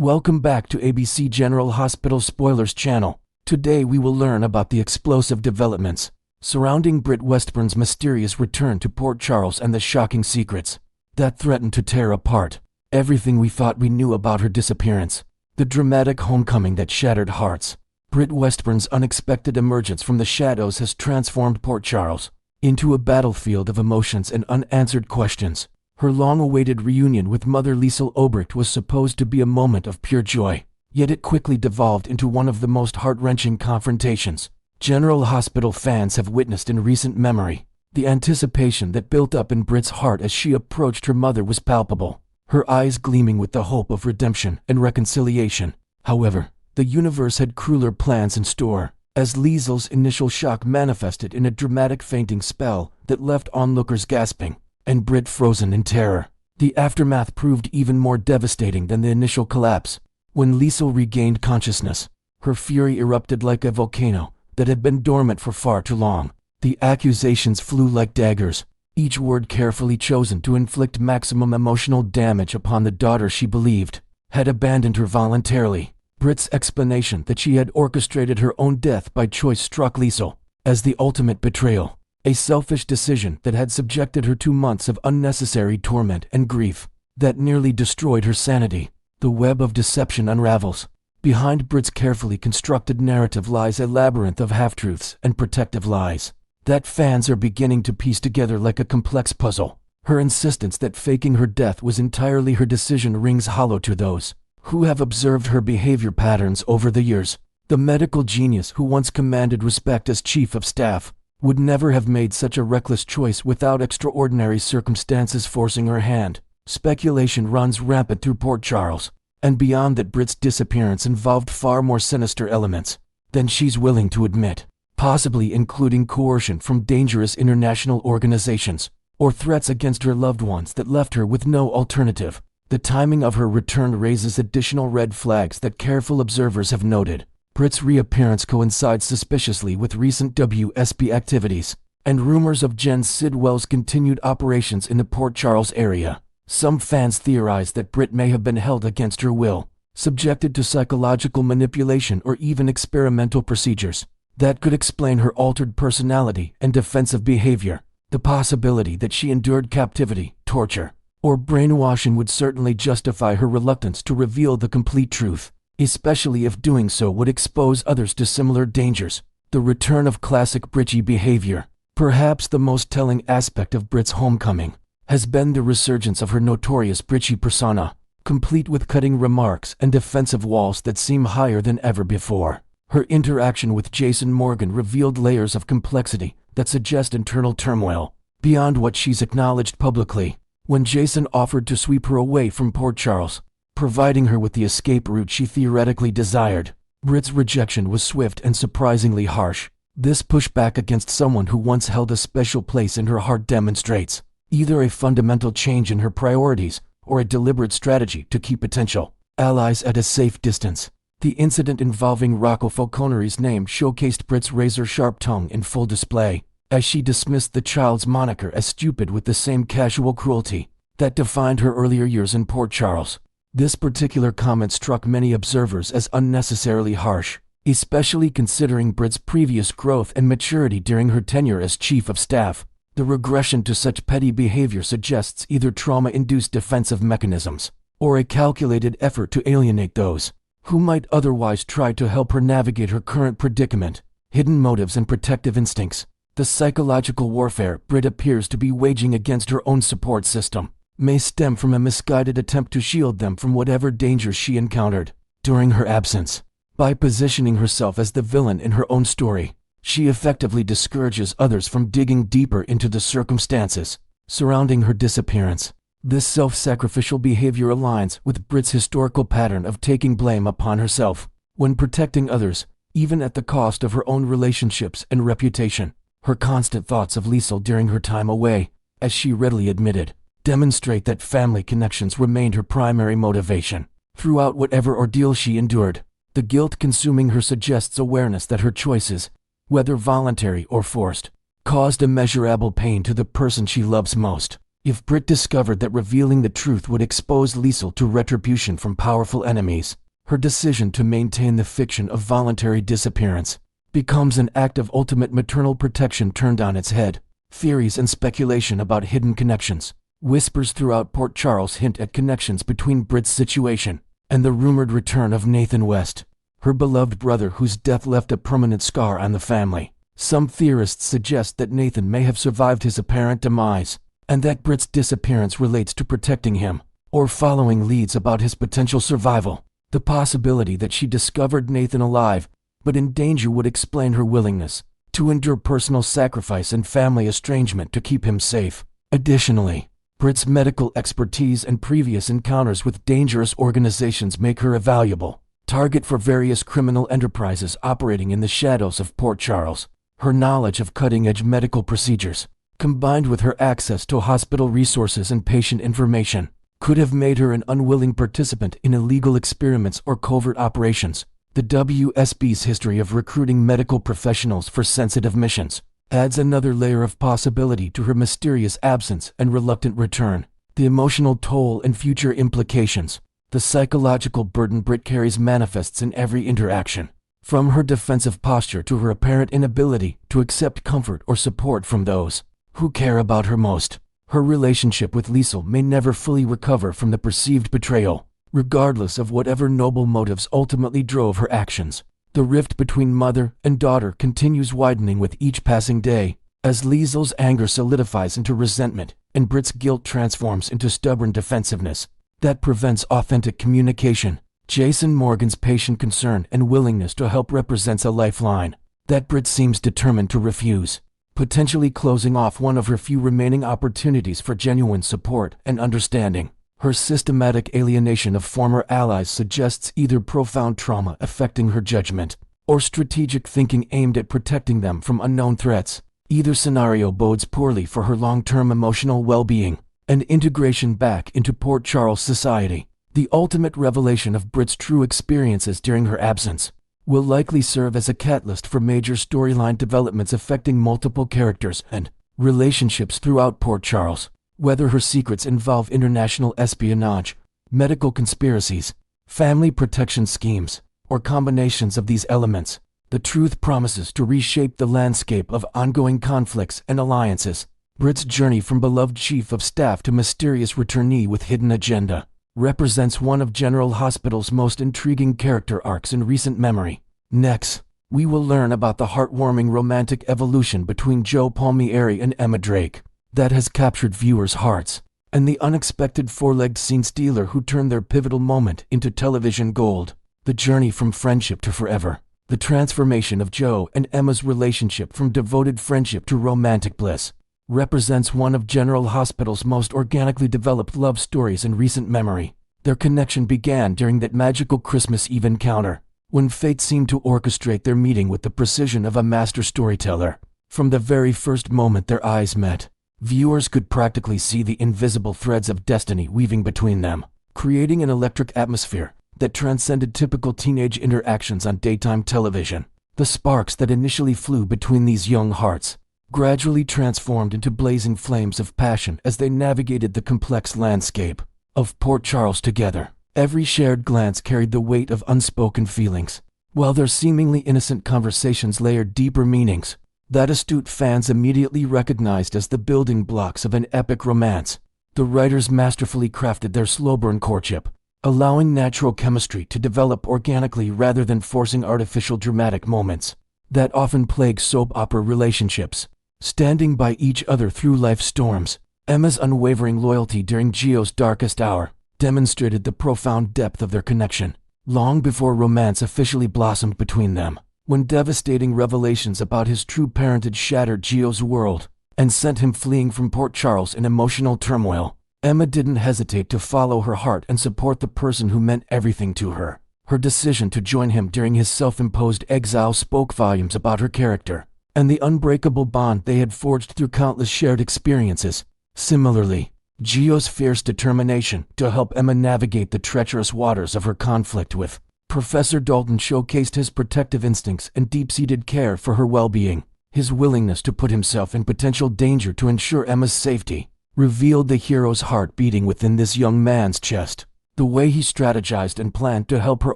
Welcome back to ABC General Hospital Spoilers channel. Today we will learn about the explosive developments surrounding Britt Westburn's mysterious return to Port Charles and the shocking secrets that threatened to tear apart everything we thought we knew about her disappearance. The dramatic homecoming that shattered hearts. Britt Westburn's unexpected emergence from the shadows has transformed Port Charles into a battlefield of emotions and unanswered questions. Her long-awaited reunion with Mother Liesel Obrecht was supposed to be a moment of pure joy, yet it quickly devolved into one of the most heart-wrenching confrontations General Hospital fans have witnessed in recent memory. The anticipation that built up in Britt's heart as she approached her mother was palpable, her eyes gleaming with the hope of redemption and reconciliation. However, the universe had crueler plans in store, as Liesel's initial shock manifested in a dramatic fainting spell that left onlookers gasping and Britt frozen in terror. The aftermath proved even more devastating than the initial collapse. When Liesel regained consciousness, her fury erupted like a volcano that had been dormant for far too long. The accusations flew like daggers, each word carefully chosen to inflict maximum emotional damage upon the daughter she believed had abandoned her voluntarily. Britt's explanation that she had orchestrated her own death by choice struck Liesel as the ultimate betrayal. A selfish decision that had subjected her to months of unnecessary torment and grief that nearly destroyed her sanity. The web of deception unravels. Behind Britt's carefully constructed narrative lies a labyrinth of half-truths and protective lies that fans are beginning to piece together like a complex puzzle. Her insistence that faking her death was entirely her decision rings hollow to those who have observed her behavior patterns over the years. The medical genius who once commanded respect as chief of staff would never have made such a reckless choice without extraordinary circumstances forcing her hand. Speculation runs rampant through Port Charles, and beyond that Britt's disappearance involved far more sinister elements than she's willing to admit, possibly including coercion from dangerous international organizations, or threats against her loved ones that left her with no alternative. The timing of her return raises additional red flags that careful observers have noted. Britt's reappearance coincides suspiciously with recent WSB activities and rumors of Jen Sidwell's continued operations in the Port Charles area. Some fans theorize that Britt may have been held against her will, subjected to psychological manipulation or even experimental procedures that could explain her altered personality and defensive behavior. The possibility that she endured captivity, torture, or brainwashing would certainly justify her reluctance to reveal the complete truth, especially if doing so would expose others to similar dangers. The return of classic Britty behavior. Perhaps the most telling aspect of Britt's homecoming has been the resurgence of her notorious Britty persona, complete with cutting remarks and defensive walls that seem higher than ever before. Her interaction with Jason Morgan revealed layers of complexity that suggest internal turmoil beyond what she's acknowledged publicly. When Jason offered to sweep her away from Port Charles, providing her with the escape route she theoretically desired, Britt's rejection was swift and surprisingly harsh. This pushback against someone who once held a special place in her heart demonstrates either a fundamental change in her priorities or a deliberate strategy to keep potential allies at a safe distance. The incident involving Rocco Falcone's name showcased Britt's razor-sharp tongue in full display, as she dismissed the child's moniker as stupid with the same casual cruelty that defined her earlier years in Port Charles. This particular comment struck many observers as unnecessarily harsh, especially considering Britt's previous growth and maturity during her tenure as chief of staff. The regression to such petty behavior suggests either trauma-induced defensive mechanisms or a calculated effort to alienate those who might otherwise try to help her navigate her current predicament. Hidden motives and protective instincts. The psychological warfare Britt appears to be waging against her own support system may stem from a misguided attempt to shield them from whatever dangers she encountered during her absence. By positioning herself as the villain in her own story, she effectively discourages others from digging deeper into the circumstances surrounding her disappearance. This self-sacrificial behavior aligns with Britt's historical pattern of taking blame upon herself when protecting others, even at the cost of her own relationships and reputation. Her constant thoughts of Liesel during her time away, as she readily admitted, demonstrate that family connections remained her primary motivation throughout whatever ordeal she endured. The guilt consuming her suggests awareness that her choices, whether voluntary or forced, caused immeasurable pain to the person she loves most. If Britt discovered that revealing the truth would expose Liesel to retribution from powerful enemies, her decision to maintain the fiction of voluntary disappearance becomes an act of ultimate maternal protection turned on its head. Theories and speculation about hidden connections. Whispers throughout Port Charles hint at connections between Britt's situation and the rumored return of Nathan West, her beloved brother whose death left a permanent scar on the family. Some theorists suggest that Nathan may have survived his apparent demise, and that Britt's disappearance relates to protecting him, or following leads about his potential survival. The possibility that she discovered Nathan alive, but in danger, would explain her willingness to endure personal sacrifice and family estrangement to keep him safe. Additionally, Britt's medical expertise and previous encounters with dangerous organizations make her a valuable target for various criminal enterprises operating in the shadows of Port Charles. Her knowledge of cutting-edge medical procedures, combined with her access to hospital resources and patient information, could have made her an unwilling participant in illegal experiments or covert operations. The WSB's history of recruiting medical professionals for sensitive missions adds another layer of possibility to her mysterious absence and reluctant return. The emotional toll and future implications. The psychological burden Britt carries manifests in every interaction, from her defensive posture to her apparent inability to accept comfort or support from those who care about her most. Her relationship with Liesel may never fully recover from the perceived betrayal, regardless of whatever noble motives ultimately drove her actions. The rift between mother and daughter continues widening with each passing day, as Liesel's anger solidifies into resentment and Britt's guilt transforms into stubborn defensiveness that prevents authentic communication. Jason Morgan's patient concern and willingness to help represents a lifeline that Britt seems determined to refuse, potentially closing off one of her few remaining opportunities for genuine support and understanding. Her systematic alienation of former allies suggests either profound trauma affecting her judgment or strategic thinking aimed at protecting them from unknown threats. Either scenario bodes poorly for her long-term emotional well-being and integration back into Port Charles society. The ultimate revelation of Britt's true experiences during her absence will likely serve as a catalyst for major storyline developments affecting multiple characters and relationships throughout Port Charles. Whether her secrets involve international espionage, medical conspiracies, family protection schemes, or combinations of these elements, the truth promises to reshape the landscape of ongoing conflicts and alliances. Britt's journey from beloved chief of staff to mysterious returnee with hidden agenda represents one of General Hospital's most intriguing character arcs in recent memory. Next, we will learn about the heartwarming romantic evolution between Joe Palmieri and Emma Drake that has captured viewers' hearts, and the unexpected four-legged scene stealer who turned their pivotal moment into television gold. The journey from friendship to forever. The transformation of Joe and Emma's relationship from devoted friendship to romantic bliss represents one of General Hospital's most organically developed love stories in recent memory. Their connection began during that magical Christmas Eve encounter, when fate seemed to orchestrate their meeting with the precision of a master storyteller. From the very first moment their eyes met, viewers could practically see the invisible threads of destiny weaving between them, creating an electric atmosphere that transcended typical teenage interactions on daytime television. The sparks that initially flew between these young hearts gradually transformed into blazing flames of passion as they navigated the complex landscape of Port Charles together. Every shared glance carried the weight of unspoken feelings, while their seemingly innocent conversations layered deeper meanings that astute fans immediately recognized as the building blocks of an epic romance. The writers masterfully crafted their slow-burn courtship, allowing natural chemistry to develop organically rather than forcing artificial dramatic moments that often plague soap opera relationships. Standing by each other through life's storms, Emma's unwavering loyalty during Gio's darkest hour demonstrated the profound depth of their connection, long before romance officially blossomed between them. When devastating revelations about his true parentage shattered Gio's world and sent him fleeing from Port Charles in emotional turmoil, Emma didn't hesitate to follow her heart and support the person who meant everything to her. Her decision to join him during his self-imposed exile spoke volumes about her character and the unbreakable bond they had forged through countless shared experiences. Similarly, Gio's fierce determination to help Emma navigate the treacherous waters of her conflict with Professor Dalton showcased his protective instincts and deep-seated care for her well-being. His willingness to put himself in potential danger to ensure Emma's safety revealed the hero's heart beating within this young man's chest. The way he strategized and planned to help her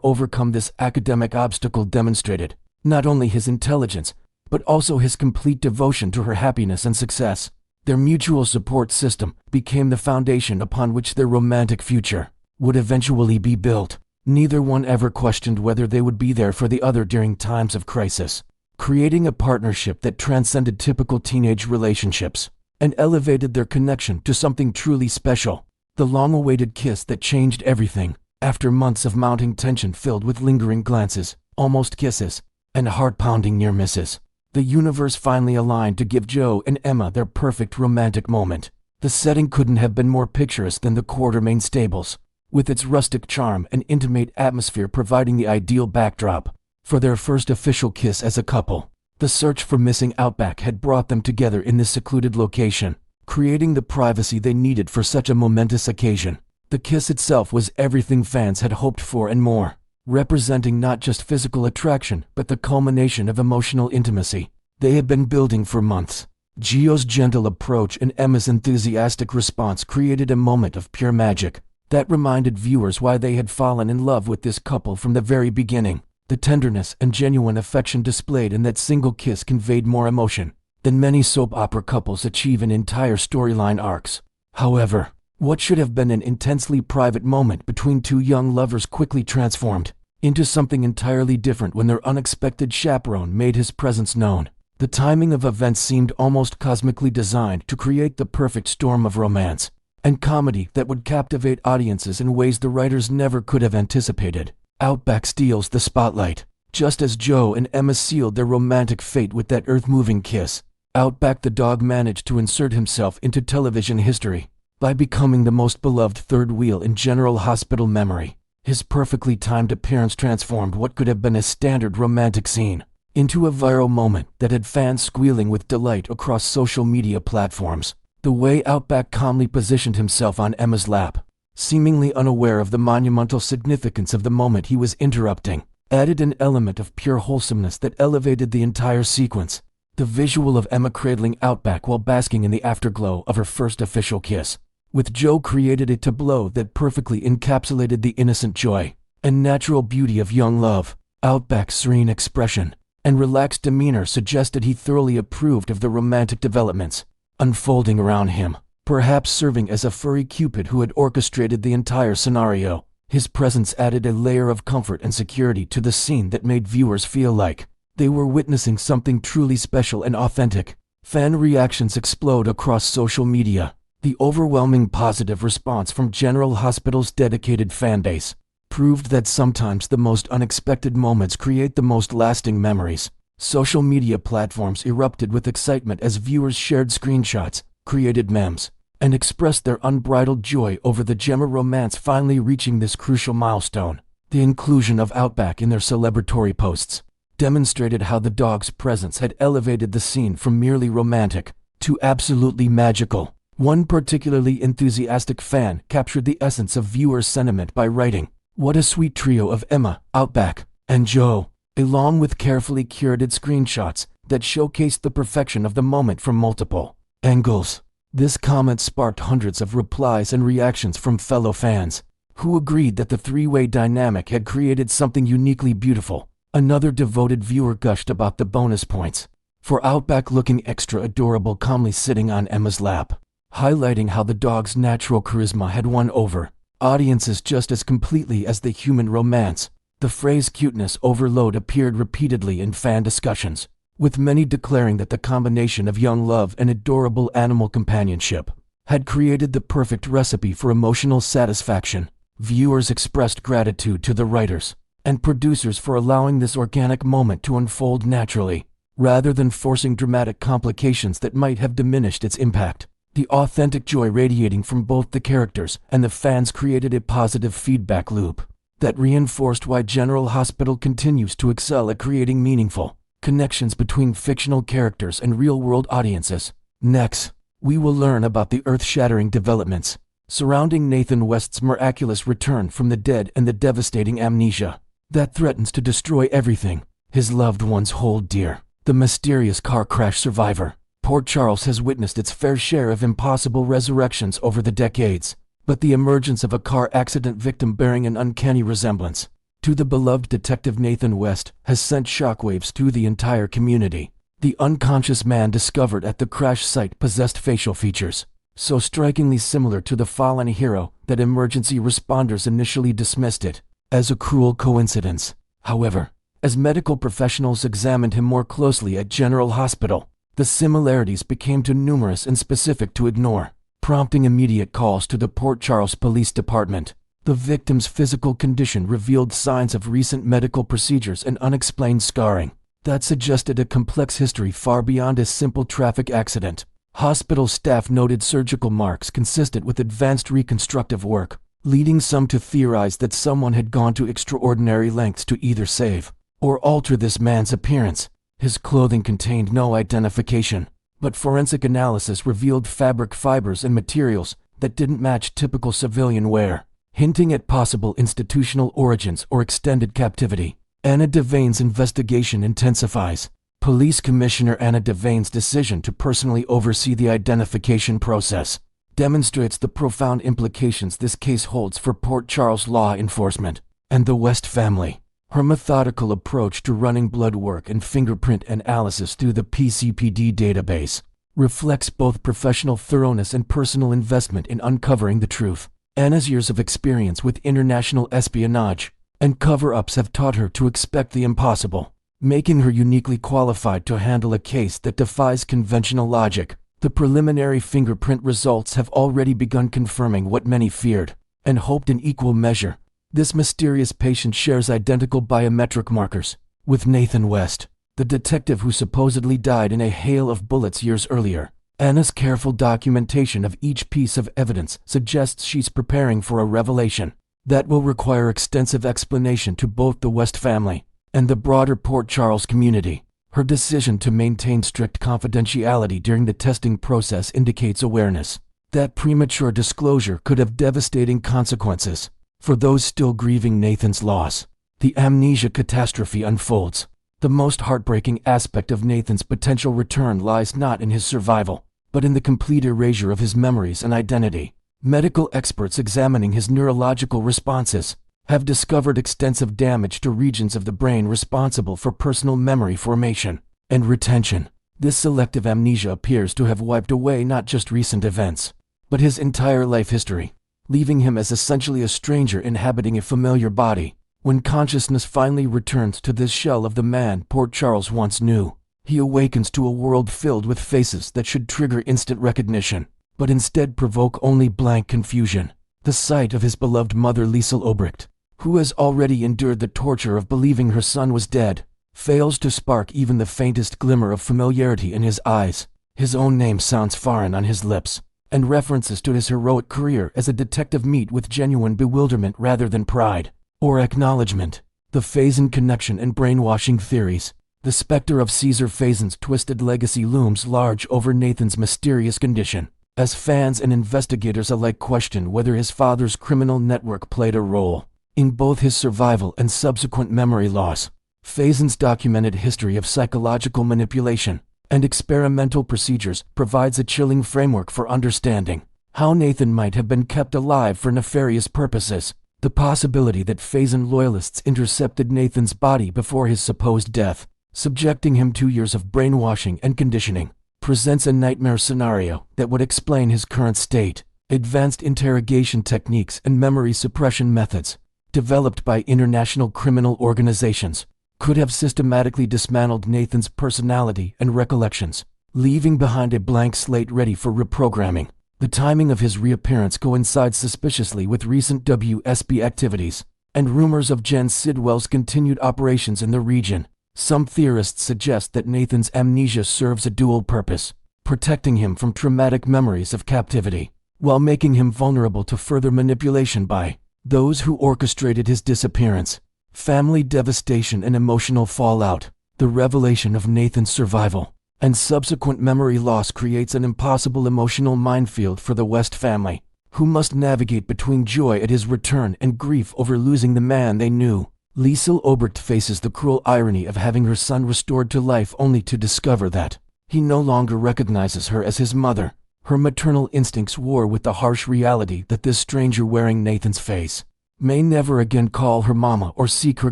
overcome this academic obstacle demonstrated not only his intelligence, but also his complete devotion to her happiness and success. Their mutual support system became the foundation upon which their romantic future would eventually be built. Neither one ever questioned whether they would be there for the other during times of crisis, creating a partnership that transcended typical teenage relationships and elevated their connection to something truly special. The long-awaited kiss that changed everything. After months of mounting tension filled with lingering glances, almost kisses, and heart-pounding near misses, the universe finally aligned to give Gio and Emma their perfect romantic moment. The setting couldn't have been more picturesque than the Quartermain stables, with its rustic charm and intimate atmosphere providing the ideal backdrop for their first official kiss as a couple. The search for missing Outback had brought them together in this secluded location, creating the privacy they needed for such a momentous occasion. The kiss itself was everything fans had hoped for and more, representing not just physical attraction but the culmination of emotional intimacy they had been building for months. Gio's gentle approach and Emma's enthusiastic response created a moment of pure magic that reminded viewers why they had fallen in love with this couple from the very beginning. The tenderness and genuine affection displayed in that single kiss conveyed more emotion than many soap opera couples achieve in entire storyline arcs. However, what should have been an intensely private moment between two young lovers quickly transformed into something entirely different when their unexpected chaperone made his presence known. The timing of events seemed almost cosmically designed to create the perfect storm of romance and comedy that would captivate audiences in ways the writers never could have anticipated. Outback steals the spotlight. Just as Gio and Emma sealed their romantic fate with that earth-moving kiss, Outback the dog managed to insert himself into television history by becoming the most beloved third wheel in General Hospital memory. His perfectly timed appearance transformed what could have been a standard romantic scene into a viral moment that had fans squealing with delight across social media platforms. The way Outback calmly positioned himself on Emma's lap, seemingly unaware of the monumental significance of the moment he was interrupting, added an element of pure wholesomeness that elevated the entire sequence. The visual of Emma cradling Outback while basking in the afterglow of her first official kiss with Gio created a tableau that perfectly encapsulated the innocent joy and natural beauty of young love. Outback's serene expression and relaxed demeanor suggested he thoroughly approved of the romantic developments unfolding around him, perhaps serving as a furry Cupid who had orchestrated the entire scenario. His presence added a layer of comfort and security to the scene that made viewers feel like they were witnessing something truly special and authentic. Fan reactions explode across social media. The overwhelming positive response from General Hospital's dedicated fanbase proved that sometimes the most unexpected moments create the most lasting memories. Social media platforms erupted with excitement as viewers shared screenshots, created memes, and expressed their unbridled joy over the Gemma romance finally reaching this crucial milestone. The inclusion of Outback in their celebratory posts demonstrated how the dog's presence had elevated the scene from merely romantic to absolutely magical. One particularly enthusiastic fan captured the essence of viewers' sentiment by writing, "What a sweet trio of Emma, Outback, and Gio," along with carefully curated screenshots that showcased the perfection of the moment from multiple angles. This comment sparked hundreds of replies and reactions from fellow fans, who agreed that the three-way dynamic had created something uniquely beautiful. Another devoted viewer gushed about the bonus points for Outback looking extra adorable calmly sitting on Emma's lap, highlighting how the dog's natural charisma had won over audiences just as completely as the human romance. The phrase cuteness overload appeared repeatedly in fan discussions, with many declaring that the combination of young love and adorable animal companionship had created the perfect recipe for emotional satisfaction. Viewers expressed gratitude to the writers and producers for allowing this organic moment to unfold naturally, rather than forcing dramatic complications that might have diminished its impact. The authentic joy radiating from both the characters and the fans created a positive feedback loop that reinforced why General Hospital continues to excel at creating meaningful connections between fictional characters and real-world audiences. Next, we will learn about the earth-shattering developments surrounding Nathan West's miraculous return from the dead and the devastating amnesia that threatens to destroy everything his loved ones hold dear. The mysterious car crash survivor, Port Charles has witnessed its fair share of impossible resurrections over the decades, but the emergence of a car accident victim bearing an uncanny resemblance to the beloved detective Nathan West has sent shockwaves through the entire community. The unconscious man discovered at the crash site possessed facial features so strikingly similar to the fallen hero that emergency responders initially dismissed it as a cruel coincidence. However, as medical professionals examined him more closely at General Hospital, the similarities became too numerous and specific to ignore, prompting immediate calls to the Port Charles Police Department. The victim's physical condition revealed signs of recent medical procedures and unexplained scarring that suggested a complex history far beyond a simple traffic accident. Hospital staff noted surgical marks consistent with advanced reconstructive work, leading some to theorize that someone had gone to extraordinary lengths to either save or alter this man's appearance. His clothing contained no identification, but forensic analysis revealed fabric fibers and materials that didn't match typical civilian wear, hinting at possible institutional origins or extended captivity. Anna Devane's investigation intensifies. Police Commissioner Anna Devane's decision to personally oversee the identification process demonstrates the profound implications this case holds for Port Charles law enforcement and the West family. Her methodical approach to running blood work and fingerprint analysis through the PCPD database reflects both professional thoroughness and personal investment in uncovering the truth. Anna's years of experience with international espionage and cover-ups have taught her to expect the impossible, making her uniquely qualified to handle a case that defies conventional logic. The preliminary fingerprint results have already begun confirming what many feared and hoped in equal measure. This mysterious patient shares identical biometric markers with Nathan West, the detective who supposedly died in a hail of bullets years earlier. Anna's careful documentation of each piece of evidence suggests she's preparing for a revelation that will require extensive explanation to both the West family and the broader Port Charles community. Her decision to maintain strict confidentiality during the testing process indicates awareness that premature disclosure could have devastating consequences for those still grieving Nathan's loss. The amnesia catastrophe unfolds. The most heartbreaking aspect of Nathan's potential return lies not in his survival, but in the complete erasure of his memories and identity. Medical experts examining his neurological responses have discovered extensive damage to regions of the brain responsible for personal memory formation and retention. This selective amnesia appears to have wiped away not just recent events, but his entire life history, leaving him as essentially a stranger inhabiting a familiar body. When consciousness finally returns to this shell of the man Port Charles once knew, he awakens to a world filled with faces that should trigger instant recognition, but instead provoke only blank confusion. The sight of his beloved mother Liesl Obrecht, who has already endured the torture of believing her son was dead, fails to spark even the faintest glimmer of familiarity in his eyes. His own name sounds foreign on his lips, and references to his heroic career as a detective meet with genuine bewilderment rather than pride or acknowledgement. The Faison connection and brainwashing theories. The specter of Caesar Faison's twisted legacy looms large over Nathan's mysterious condition, as fans and investigators alike question whether his father's criminal network played a role in both his survival and subsequent memory loss. Faison's documented history of psychological manipulation and experimental procedures provides a chilling framework for understanding how Nathan might have been kept alive for nefarious purposes. The possibility that Faison loyalists intercepted Nathan's body before his supposed death, subjecting him to years of brainwashing and conditioning, presents a nightmare scenario that would explain his current state. Advanced interrogation techniques and memory suppression methods, developed by international criminal organizations, could have systematically dismantled Nathan's personality and recollections, leaving behind a blank slate ready for reprogramming. The timing of his reappearance coincides suspiciously with recent WSB activities and rumors of Jen Sidwell's continued operations in the region. Some theorists suggest that Nathan's amnesia serves a dual purpose, protecting him from traumatic memories of captivity, while making him vulnerable to further manipulation by those who orchestrated his disappearance. Family devastation and emotional fallout. The revelation of Nathan's survival and subsequent memory loss creates an impossible emotional minefield for the West family, who must navigate between joy at his return and grief over losing the man they knew. Liesl Obrecht faces the cruel irony of having her son restored to life only to discover that He no longer recognizes her as his mother. Her maternal instincts war with the harsh reality that this stranger wearing Nathan's face may never again call her mama or seek her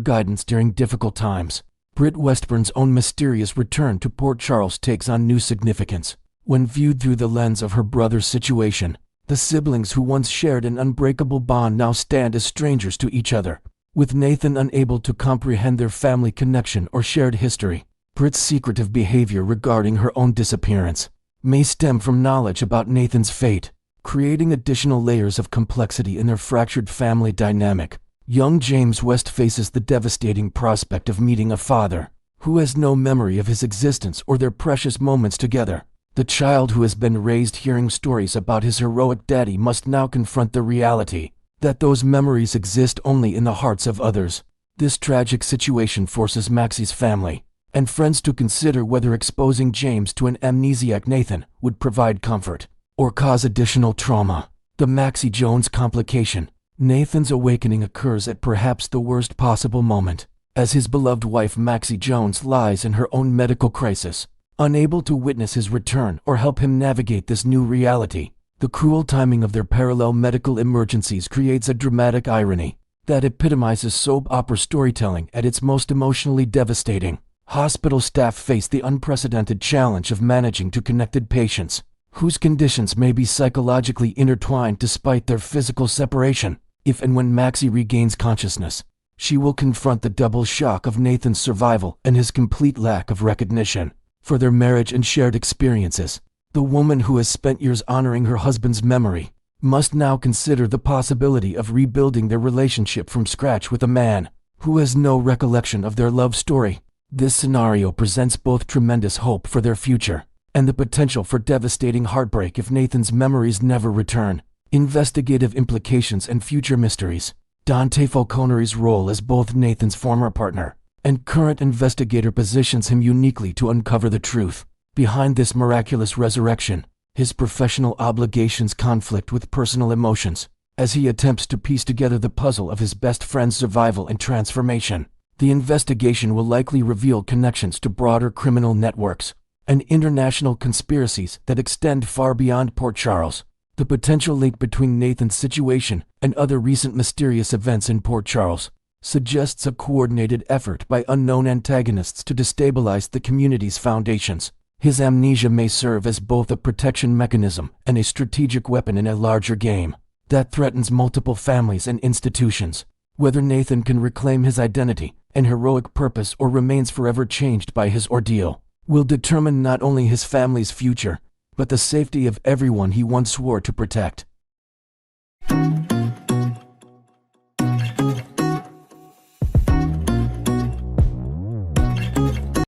guidance during difficult times. Britt Westburn's own mysterious return to Port Charles takes on new significance. When viewed through the lens of her brother's situation, the siblings who once shared an unbreakable bond now stand as strangers to each other. With Nathan unable to comprehend their family connection or shared history, Britt's secretive behavior regarding her own disappearance may stem from knowledge about Nathan's fate, creating additional layers of complexity in their fractured family dynamic. Young James West faces the devastating prospect of meeting a father who has no memory of his existence or their precious moments together. The child who has been raised hearing stories about his heroic daddy must now confront the reality that those memories exist only in the hearts of others. This tragic situation forces Maxie's family and friends to consider whether exposing James to an amnesiac Nathan would provide comfort or cause additional trauma. The Maxie Jones complication. Nathan's awakening occurs at perhaps the worst possible moment, as his beloved wife Maxie Jones lies in her own medical crisis, unable to witness his return or help him navigate this new reality. The cruel timing of their parallel medical emergencies creates a dramatic irony that epitomizes soap opera storytelling at its most emotionally devastating. Hospital staff face the unprecedented challenge of managing two connected patients, whose conditions may be psychologically intertwined despite their physical separation. If and when Maxie regains consciousness, she will confront the double shock of Nathan's survival and his complete lack of recognition for their marriage and shared experiences. The woman who has spent years honoring her husband's memory must now consider the possibility of rebuilding their relationship from scratch with a man who has no recollection of their love story. This scenario presents both tremendous hope for their future and the potential for devastating heartbreak if Nathan's memories never return. Investigative implications and future mysteries. Dante Falcone's role as both Nathan's former partner and current investigator positions him uniquely to uncover the truth behind this miraculous resurrection. His professional obligations conflict with personal emotions as he attempts to piece together the puzzle of his best friend's survival and transformation. The investigation will likely reveal connections to broader criminal networks and international conspiracies that extend far beyond Port Charles. The potential link between Nathan's situation and other recent mysterious events in Port Charles suggests a coordinated effort by unknown antagonists to destabilize the community's foundations. His amnesia may serve as both a protection mechanism and a strategic weapon in a larger game that threatens multiple families and institutions. Whether Nathan can reclaim his identity and heroic purpose or remains forever changed by his ordeal will determine not only his family's future, but the safety of everyone he once swore to protect.